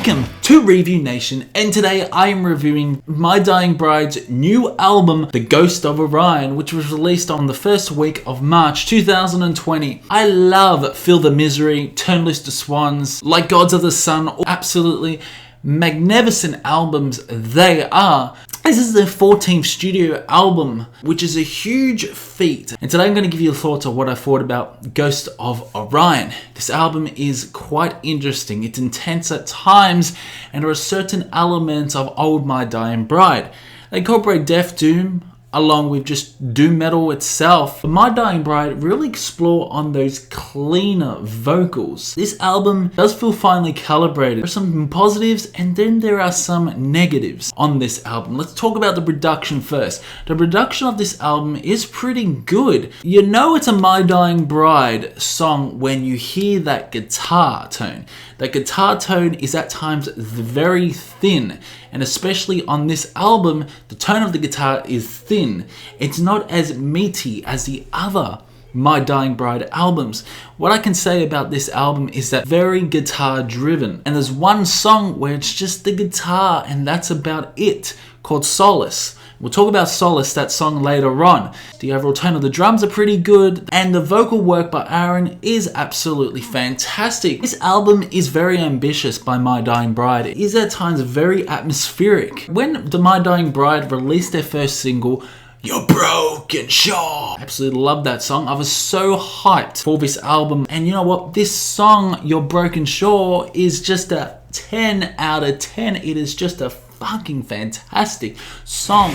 Welcome to Review Nation, and today I am reviewing My Dying Bride's new album, The Ghost of Orion, which was released on the first week of March 2020. I love Feel the Misery, Turn Loose the Swans, Like Gods of the Sun, absolutely magnificent albums they are. This is their 14th studio album, which is a huge feat. And today I'm going to give you a thought of what I thought about Ghost of Orion. This album is quite interesting. It's intense at times, and there are certain elements of old My Dying Bride. They incorporate death doom along with just doom metal itself. But My Dying Bride really explore on those cleaner vocals. This album does feel finely calibrated. There are some positives and then there are some negatives on this album. Let's talk about the production first. The production of this album is pretty good. You know it's a My Dying Bride song when you hear that guitar tone. That guitar tone is at times very thin, and especially on this album, the tone of the guitar is thin. It's not as meaty as the other My Dying Bride albums. What I can say about this album is that very guitar driven, and there's one song where it's just the guitar and that's about it, called SOLACE. We'll talk about SOLACE, that song, later on. The overall tone of the drums are pretty good, and the vocal work by Aaron is absolutely fantastic. This album is very ambitious by My Dying Bride. It is at times very atmospheric. When the My Dying Bride released their first single, You're Broken Shore, I absolutely love that song. I was so hyped for this album, and you know what? This song, You're Broken Shore, is just a 10 out of 10. It is just a fucking fantastic song.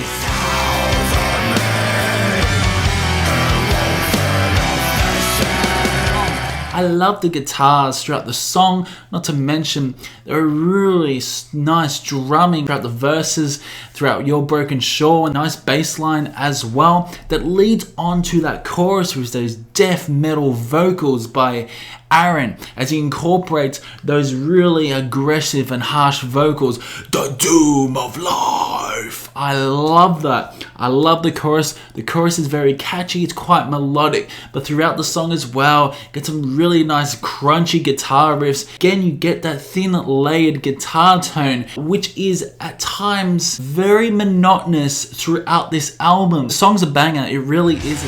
I love the guitars throughout the song, not to mention there are really nice drumming throughout the verses, throughout Your Broken Shore, a nice bass line as well that leads on to that chorus with those death metal vocals by Aaron as he incorporates those really aggressive and harsh vocals. The doom of life. I love that. I love the chorus. The chorus is very catchy. It's quite melodic, but throughout the song as well, get some really nice crunchy guitar riffs. Again, you get that thin layered guitar tone, which is at times very monotonous throughout this album. The song's a banger. It really is.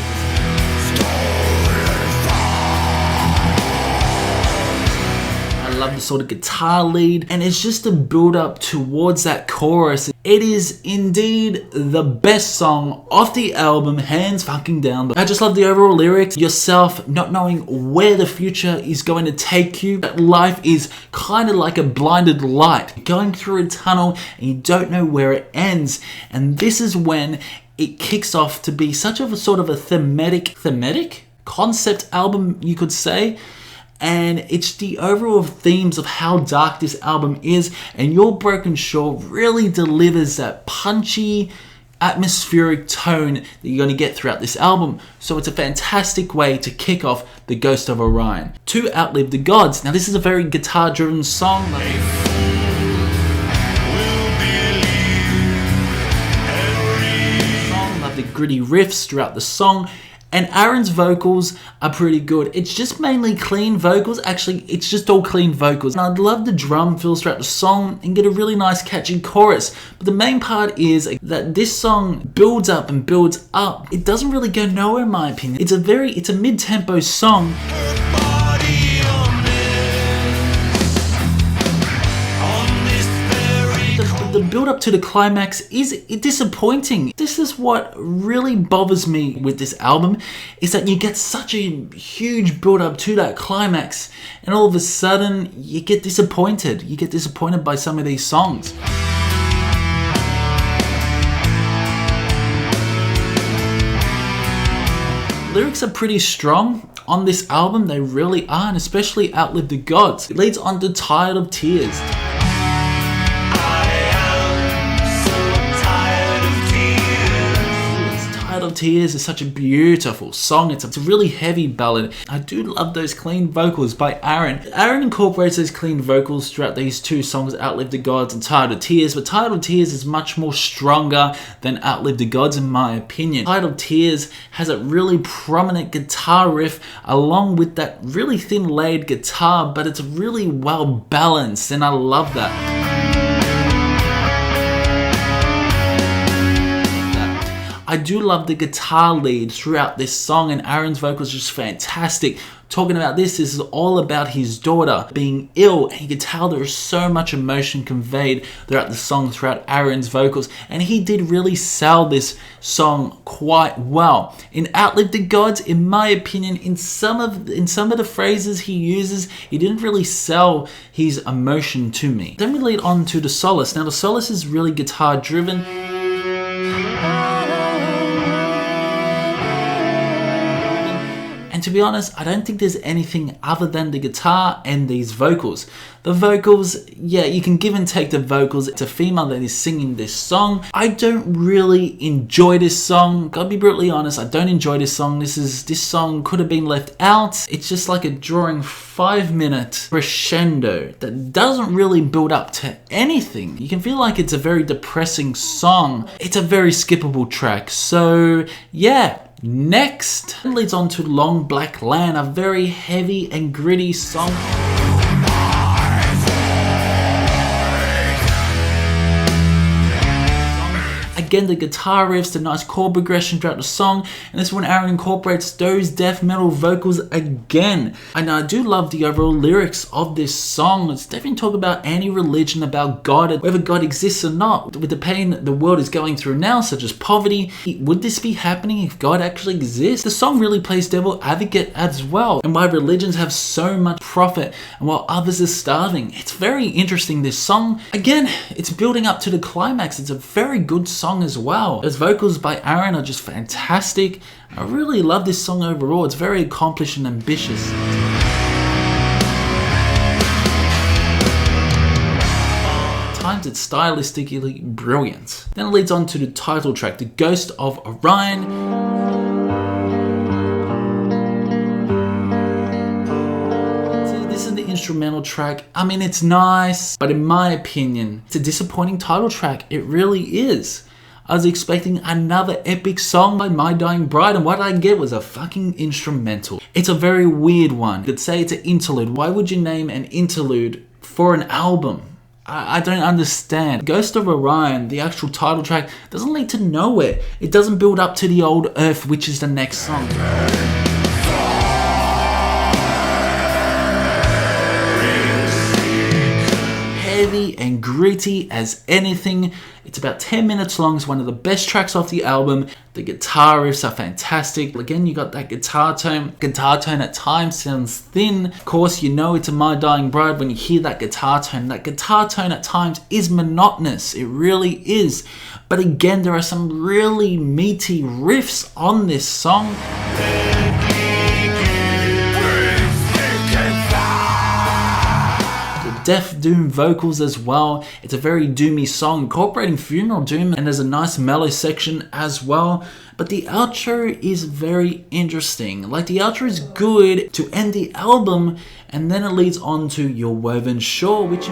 I love the sort of guitar lead, and it's just a build up towards that chorus. It is indeed the best song off the album, hands fucking down. I just love the overall lyrics. Yourself not knowing where the future is going to take you. That life is kind of like a blinded light, going through a tunnel and you don't know where it ends. And this is when it kicks off to be such of a sort of a thematic concept album, you could say. And it's the overall themes of how dark this album is, and Your Broken Shore really delivers that punchy, atmospheric tone that you're going to get throughout this album. So it's a fantastic way to kick off The Ghost of Orion. To Outlive the Gods. Now this is a very guitar driven song. Love the gritty riffs throughout the song. And Aaron's vocals are pretty good. It's just mainly clean vocals. Actually, it's just all clean vocals. And I'd love the drum fills throughout the song and get a really nice catchy chorus. But the main part is that this song builds up and builds up. It doesn't really go nowhere in my opinion. It's a mid-tempo song. The build up to the climax is disappointing. This is what really bothers me with this album, is that you get such a huge build up to that climax and all of a sudden you get disappointed. You get disappointed by some of these songs. Lyrics are pretty strong on this album, they really are, and especially Outlive the Gods. It leads on to Tired of Tears. Tears is such a beautiful song. It's a really heavy ballad. I do love those clean vocals by Aaron. Aaron incorporates those clean vocals throughout these two songs, Outlive the Gods and Titled Tears, but Titled Tears is much more stronger than Outlive the Gods in my opinion. Titled Tears has a really prominent guitar riff along with that really thin laid guitar, but it's really well balanced and I love that. I do love the guitar lead throughout this song, and Aaron's vocals are just fantastic. Talking about this is all about his daughter being ill, and you can tell there is so much emotion conveyed throughout the song, throughout Aaron's vocals, and he did really sell this song quite well. In Outlive the Gods, in my opinion, in some of the phrases he uses, he didn't really sell his emotion to me. Then we lead on to the Solace. Now the Solace is really guitar driven. And to be honest, I don't think there's anything other than the guitar and these vocals. The vocals, yeah, you can give and take the vocals. It's a female that is singing this song. I don't really enjoy this song. Gotta be brutally honest, I don't enjoy this song. This song could have been left out. It's just like a drawing 5-minute crescendo that doesn't really build up to anything. You can feel like it's a very depressing song. It's a very skippable track. So yeah. Next, it leads on to Long Black Land, a very heavy and gritty song. Again, the guitar riffs, the nice chord progression throughout the song, and this is when Aaron incorporates those death metal vocals again. And I do love the overall lyrics of this song. It's definitely talk about any religion, about God, whether God exists or not. With the pain the world is going through now, such as poverty, would this be happening if God actually exists? The song really plays devil advocate as well, and why religions have so much profit and while others are starving. It's very interesting, this song. Again, it's building up to the climax. It's a very good song as well. Those vocals by Aaron are just fantastic. I really love this song overall. It's very accomplished and ambitious. At times it's stylistically brilliant. Then it leads on to the title track, The Ghost of Orion. Instrumental track. I mean, it's nice, but in my opinion, it's a disappointing title track. It really is. I was expecting another epic song by My Dying Bride, and what I get was a fucking instrumental. It's a very weird one. You could say it's an interlude. Why would you name an interlude for an album? I don't understand. Ghost of Orion, the actual title track, doesn't lead to nowhere. It doesn't build up to the old Earth, which is the next song. Heavy and gritty as anything. It's about 10 minutes long. It's one of the best tracks off the album. The guitar riffs are fantastic. Again, you got that guitar tone. Guitar tone at times sounds thin. Of course, you know it's a My Dying Bride when you hear that guitar tone. That guitar tone at times is monotonous. It really is. But again, there are some really meaty riffs on this song. Death doom vocals as well. It's a very doomy song incorporating funeral doom, and there's a nice mellow section as well. But the outro is very interesting. Like, the outro is good to end the album, and then it leads on to Your Woven Shore, which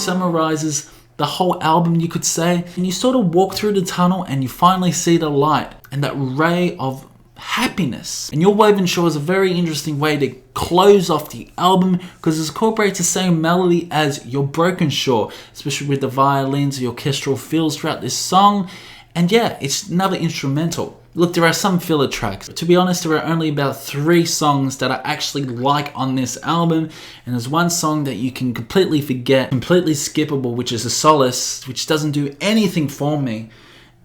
summarizes the whole album, you could say. And you sort of walk through the tunnel and you finally see the light and that ray of happiness. And Your Woven Shore is a very interesting way to close off the album because it incorporates the same melody as Your Broken Shore, especially with the violins, the orchestral fills throughout this song. And yeah, it's another instrumental. Look, there are some filler tracks. To be honest, there are only about 3 songs that I actually like on this album, and there's one song that you can completely forget, completely skippable, which is a Solace, which doesn't do anything for me.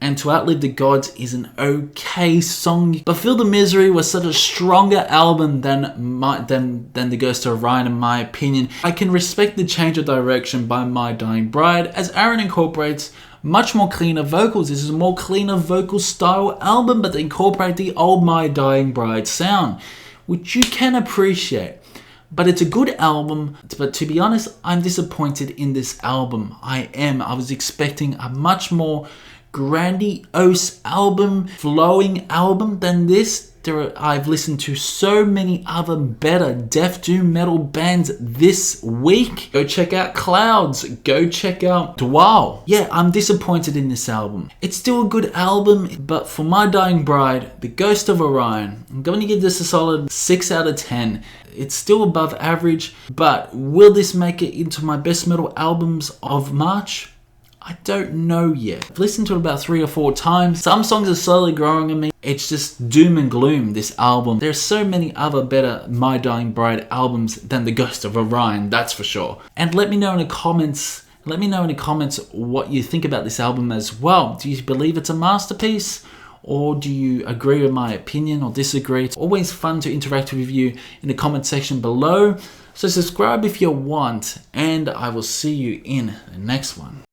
And To Outlive the Gods is an okay song. But Feel the Misery was such a stronger album than The Ghost of Orion, in my opinion. I can respect the change of direction by My Dying Bride, as Aaron incorporates much more cleaner vocals. This is a more cleaner vocal style album, but they incorporate the old My Dying Bride sound, which you can appreciate. But it's a good album, but to be honest, I'm disappointed in this album. I am. I was expecting a much more grandiose album, flowing album than this. I've listened to so many other better death doom metal bands this week. Go check out Clouds. Go check out Dwell. Yeah, I'm disappointed in this album. It's still a good album, but for My Dying Bride, The Ghost of Orion, I'm going to give this a solid 6 out of 10. It's still above average, but will this make it into my best metal albums of March? I don't know yet. I've listened to it about 3 or 4 times. Some songs are slowly growing on me. It's just doom and gloom, this album. There's so many other better My Dying Bride albums than The Ghost of Orion, that's for sure. And let me know in the comments what you think about this album as well. Do you believe it's a masterpiece? Or do you agree with my opinion or disagree? It's always fun to interact with you in the comment section below. So subscribe if you want, and I will see you in the next one.